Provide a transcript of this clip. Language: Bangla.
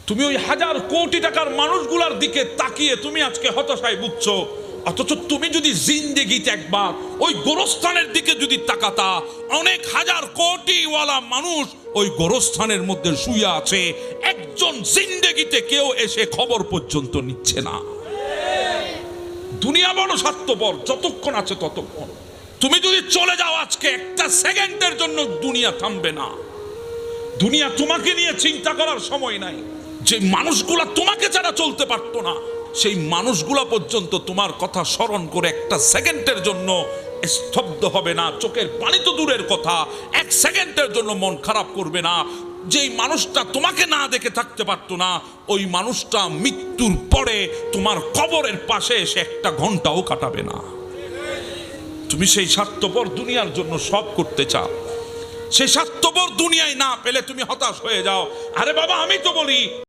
তুমি ওই হাজার কোটি টাকার মানুষগুলার দিকে তাকিয়ে তুমি আজকে হতাশায় ভুগছো, অথচ তুমি যদি জিন্দেগিতে একবার ওই গোরস্থানের দিকে যদি তাকাতা, অনেক হাজার কোটিওয়ালা মানুষ ওই গোরস্থানের মধ্যে শুয়ে আছে, একজন জিন্দেগিতে কেউ এসে খবর পর্যন্ত নিচ্ছে না। দুনিয়া বড় স্বার্থপর, যতক্ষণ আছে ততক্ষণ। তুমি যদি চলে যাও আজকে, একটা সেকেন্ডের জন্য দুনিয়া থামবে না। দুনিয়া তোমাকে নিয়ে চিন্তা করার সময় নাই। যে মানুষগুলা তোমাকে ছাড়া চলতে পারতো না, সেই মানুষগুলা পর্যন্ত তোমার কথা স্মরণ করে একটা সেকেন্ডের জন্য স্তব্ধ হবে না। চোখের পানি তো দূরের কথা, এক সেকেন্ডের জন্য মন খারাপ করবে না। যেই মানুষটা তোমাকে না দেখে থাকতে পারতো না, ওই মানুষটা মৃত্যুর পরে তোমার কবরের পাশে এসে একটা ঘন্টাও কাটাবে না। তুমি সেই স্বার্থপর দুনিয়ার জন্য সব করতে চাও, সেই স্বার্থপর দুনিয়ায় না পেলে তুমি হতাশ হয়ে যাও। আরে বাবা, আমি তো বলি